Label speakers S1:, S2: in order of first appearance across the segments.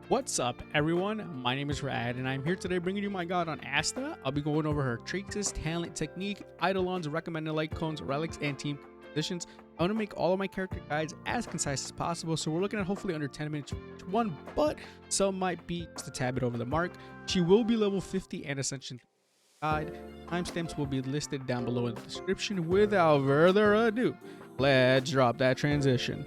S1: What's up, everyone? My name is Rad, and I'm here today bringing you my guide on Asta. I'll be going over her traits, talent, technique, Eidolons, recommended like cones, relics, and team positions. I want to make all of my character guides as concise as possible, so we're looking at hopefully under 10 minutes for each one, but some might be just a tad bit over the mark. She will be level 50 and Ascension guide. Timestamps will be listed down below in the description. Without further ado, let's drop that transition.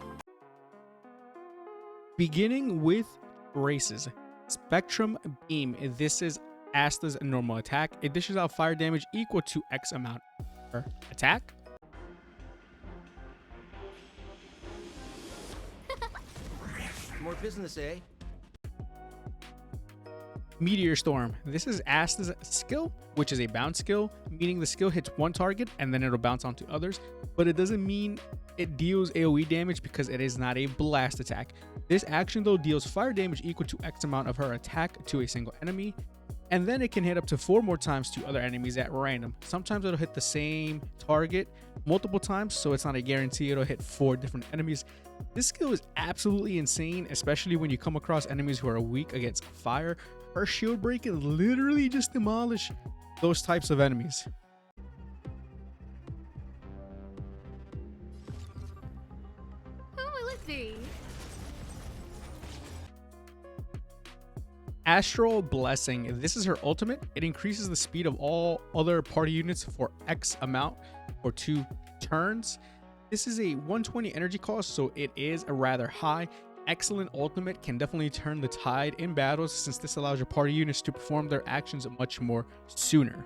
S1: Beginning with races. Spectrum Beam. This is Asta's normal attack. It dishes out fire damage equal to X amount per attack.
S2: More business, eh?
S1: Meteor Storm. This is Asta's skill, which is a bounce skill, meaning the skill hits one target and then it'll bounce onto others, but it doesn't mean it deals AoE damage because it is not a blast attack. This action though deals fire damage equal to X amount of her attack to a single enemy, and then it can hit up to 4 more times to other enemies at random. Sometimes it'll hit the same target multiple times, so it's not a guarantee it'll hit 4 different enemies. This skill is absolutely insane, especially when you come across enemies who are weak against fire. Her shield break can literally just demolish those types of enemies.
S3: Who will it be?
S1: Astral Blessing. This is her ultimate. It increases the speed of all other party units for X amount for 2 turns. This is a 120 energy cost, so it is a rather high. Excellent ultimate, can definitely turn the tide in battles since this allows your party units to perform their actions much more sooner.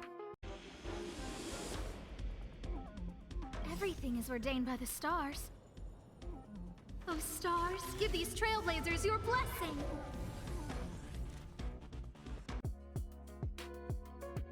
S3: Everything is ordained by the stars. Oh, stars, give these trailblazers your blessing.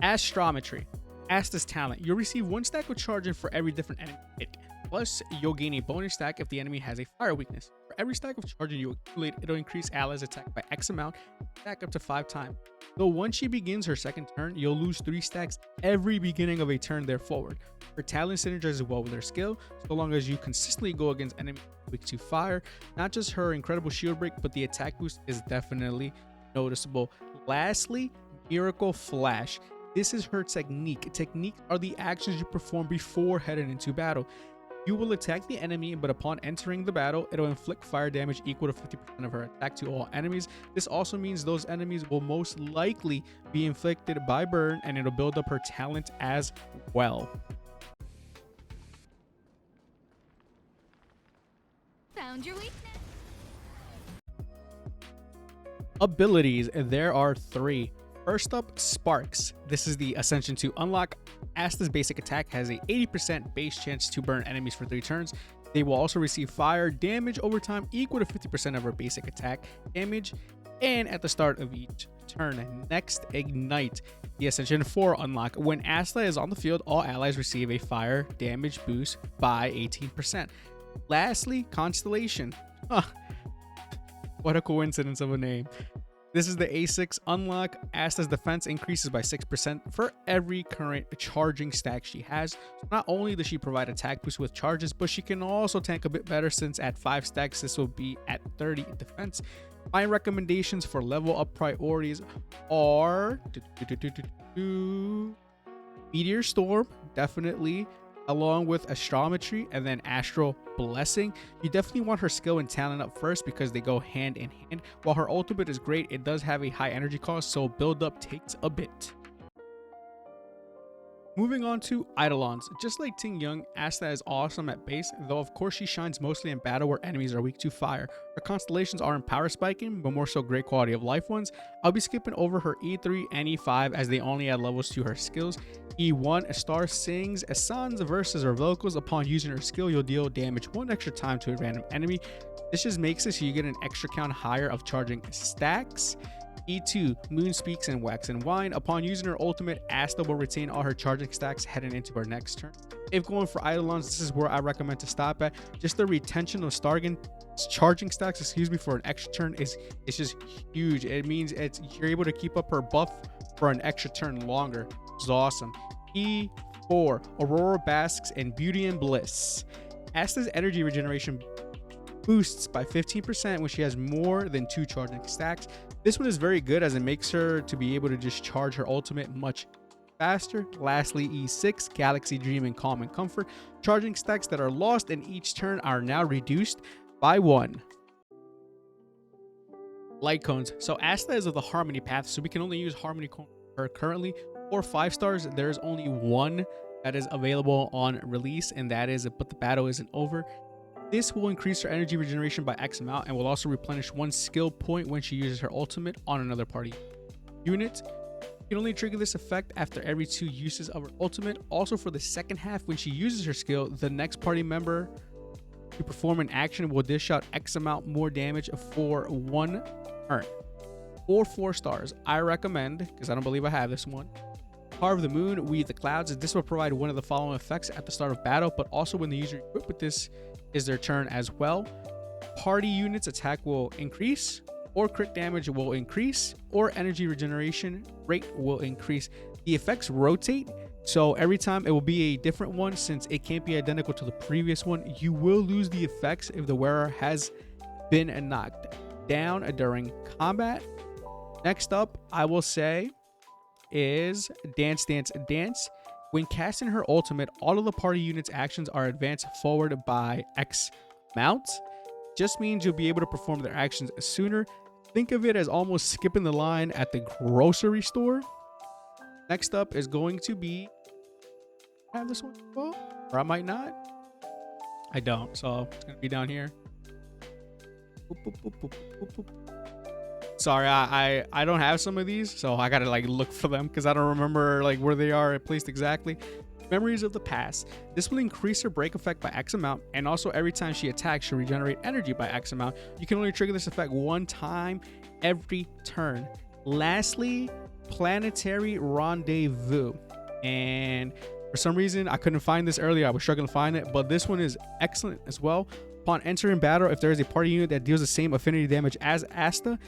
S1: Astrometry. Asta's talent. You'll receive 1 stack of charging for every different enemy hit. Plus, you'll gain a bonus stack if the enemy has a fire weakness. For every stack of charging you accumulate, it'll increase allies' attack by X amount, stack up to 5 times. Though once she begins her second turn, you'll lose 3 stacks every beginning of a turn there forward. Her talent synergizes well with her skill, so long as you consistently go against enemies weak to fire. Not just her incredible shield break, but the attack boost is definitely noticeable. Lastly, Miracle Flash. This is her technique. Techniques are the actions you perform before heading into battle. You will attack the enemy, but upon entering the battle, it'll inflict fire damage equal to 50% of her attack to all enemies. This also means those enemies will most likely be inflicted by burn, and it'll build up her talent as well.
S3: Found your weakness.
S1: Abilities. There are 3. First up, Sparks. This is the Ascension 2 unlock. Asta's basic attack has a 80% base chance to burn enemies for 3 turns. They will also receive fire damage over time equal to 50% of her basic attack damage, and at the start of each turn. Next, Ignite. The Ascension 4 unlock. When Asta is on the field, all allies receive a fire damage boost by 18%. Lastly, Constellation. What a coincidence of a name. This is the A6 unlock. Asta's defense increases by 6% for every current charging stack she has. So not only does she provide attack boost with charges, but she can also tank a bit better since at 5 stacks this will be at 30 defense. My recommendations for level up priorities are Meteor Storm, definitely, along with Astrometry and then Astral Blessing. You definitely want her skill and talent up first because they go hand in hand. While her ultimate is great, it does have a high energy cost, so build up takes a bit. Moving on to Eidolons. Just like Ting Young, Asta is awesome at base, though of course she shines mostly in battle where enemies are weak to fire. Her constellations aren't power spiking, but more so great quality of life ones. I'll be skipping over her E3 and E5 as they only add levels to her skills. E1, a star sings a sons versus her vocals. Upon using her skill, you'll deal damage 1 extra time to a random enemy. This just makes it so you get an extra count higher of charging stacks. E2, Moon Speaks and Wax and Wine. Upon using her ultimate, Asta will retain all her charging stacks heading into her next turn. If going for Eidolons, this is where I recommend to stop at. Just the retention of charging stacks, for an extra turn is just huge. It means you're able to keep up her buff for an extra turn longer. It's awesome. E4, Aurora Basks and Beauty and Bliss. Asta's energy regeneration boosts by 15% when she has more than 2 charging stacks. This one is very good as it makes her to be able to just charge her ultimate much faster. Lastly, E6, Galaxy Dream and Calm and Comfort. Charging stacks that are lost in each turn are now reduced by 1. Light cones. So Asta is of the Harmony path, so we can only use Harmony cone for her currently. For 5 stars, there's only one that is available on release, and that is But the Battle Isn't Over. This will increase her energy regeneration by X amount and will also replenish 1 skill point when she uses her ultimate on another party unit. You can only trigger this effect after every 2 uses of her ultimate. Also, for the second half, when she uses her skill, the next party member to perform an action will dish out X amount more damage for 1 turn. For 4 stars, I recommend, because I don't believe I have this one, Carve the Moon, Weave the Clouds. This will provide one of the following effects at the start of battle, but also when the user equipped with this is their turn as well. Party units attack will increase, or crit damage will increase, or energy regeneration rate will increase. The effects rotate, so every time it will be a different one. Since it can't be identical to the previous one, you will lose the effects if the wearer has been knocked down during combat. Next up, I will say, is Dance Dance Dance. When casting her ultimate, all of the party units' actions are advanced forward by X amount. Just means you'll be able to perform their actions sooner. Think of it as almost skipping the line at the grocery store. Next up is going to be, I have this one, or I might not. I don't, so it's gonna be down here. Boop, boop, boop, boop, boop, boop. Sorry, I don't have some of these, so I gotta like look for them because I don't remember like where they are placed exactly. Memories of the Past. This will increase her break effect by X amount, and also every time she attacks, she'll regenerate energy by X amount. You can only trigger this effect 1 time every turn. Lastly, Planetary Rendezvous. And for some reason, I couldn't find this earlier. I was struggling to find it, but this one is excellent as well. Upon entering battle, if there is a party unit that deals the same affinity damage as Asta,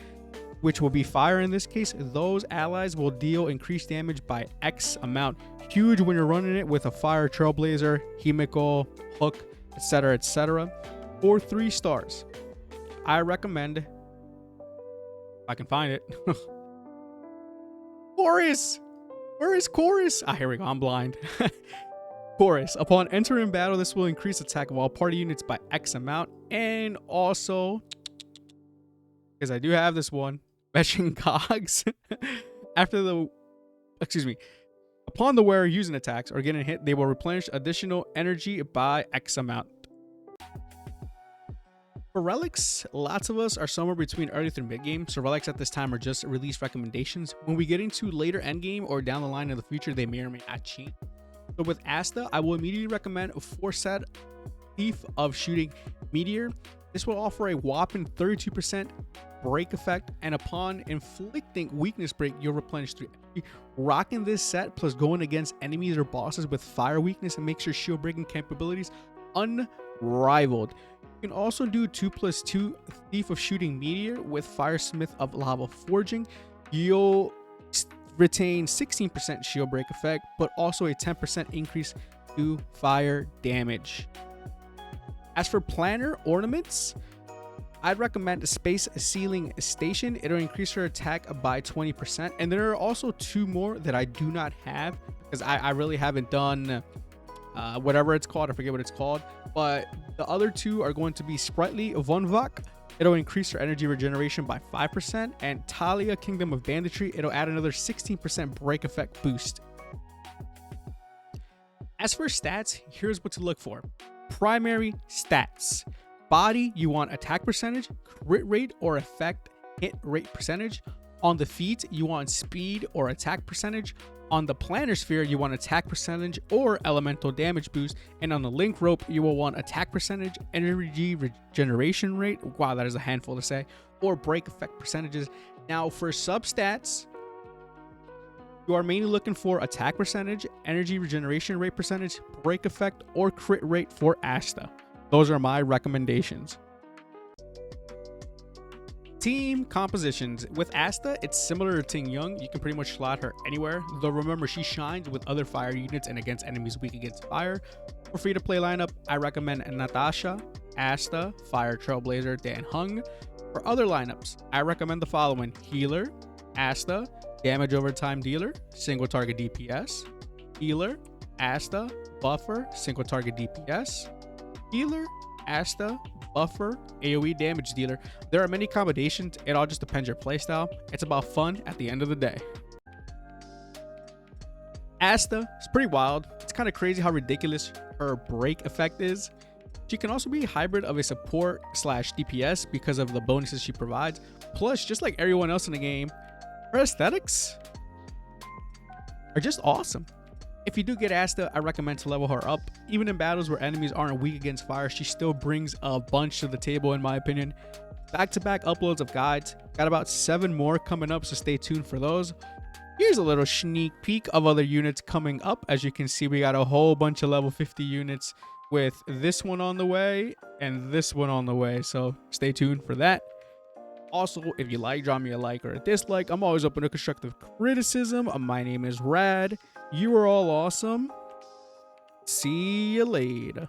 S1: which will be fire in this case, those allies will deal increased damage by X amount. Huge when you're running it with a fire trailblazer, Himiko, Hook, etc., etc. For 3 stars, I recommend, if I can find it, Chorus. Where is Chorus? Ah, here we go. I'm blind. Chorus. Upon entering battle, this will increase attack of all party units by X amount, and also, because I do have this one, Meshing Cogs. Upon the wearer using attacks or getting hit, they will replenish additional energy by X amount. For relics, lots of us are somewhere between early through mid game, so relics at this time are just release recommendations. When we get into later end game or down the line in the future, they may or may not change. So with Asta, I will immediately recommend a 4-set Thief of Shooting Meteor. This will offer a whopping 32% break effect, and upon inflicting weakness break, you'll replenish 3 energy. Rocking this set plus going against enemies or bosses with fire weakness and makes your shield breaking capabilities unrivaled. You can also do 2+2 Thief of Shooting Meteor with Firesmith of Lava Forging. You'll retain 16% shield break effect, but also a 10% increase to fire damage. As for planner ornaments, I'd recommend a Space Ceiling Station. It'll increase her attack by 20%. And there are also 2 more that I do not have because I really haven't done whatever it's called. I forget what it's called. But the other 2 are going to be Sprightly Vonvok. It'll increase her energy regeneration by 5%. And Talia, Kingdom of Banditry. It'll add another 16% break effect boost. As for stats, here's what to look for. Primary stats. Body, you want attack percentage, crit rate or effect hit rate percentage. On the feet, you want speed or attack percentage. On the planner sphere, you want attack percentage or elemental damage boost. And on the link rope, you will want attack percentage, energy regeneration rate. Wow, that is a handful to say. Or break effect percentages. Now for substats, you are mainly looking for attack percentage, energy regeneration rate percentage, break effect, or crit rate for Asta. Those are my recommendations. Team compositions. With Asta, it's similar to Ting Young. You can pretty much slot her anywhere. Though remember, she shines with other fire units and against enemies weak against fire. For free-to-play lineup, I recommend Natasha, Asta, Fire Trailblazer, Dan Hung. For other lineups, I recommend the following: Healer, Asta, Damage over time dealer, single target DPS. Healer, Asta, Buffer, single target DPS. Healer, Asta, Buffer, AoE damage dealer. There are many combinations, it all just depends your playstyle. It's about fun at the end of the day. Asta is pretty wild. It's kind of crazy how ridiculous her break effect is. She can also be a hybrid of a support slash DPS because of the bonuses she provides. Plus, just like everyone else in the game, her aesthetics are just awesome. If you do get Asta, I recommend to level her up. Even in battles where enemies aren't weak against fire, she still brings a bunch to the table in my opinion. Back-to-back uploads of guides. Got about 7 more coming up, so stay tuned for those. Here's a little sneak peek of other units coming up. As you can see, we got a whole bunch of level 50 units with this one on the way and this one on the way, so stay tuned for that. Also, if you like, drop me a like or a dislike. I'm always open to constructive criticism. My name is Rad. You are all awesome. See you later.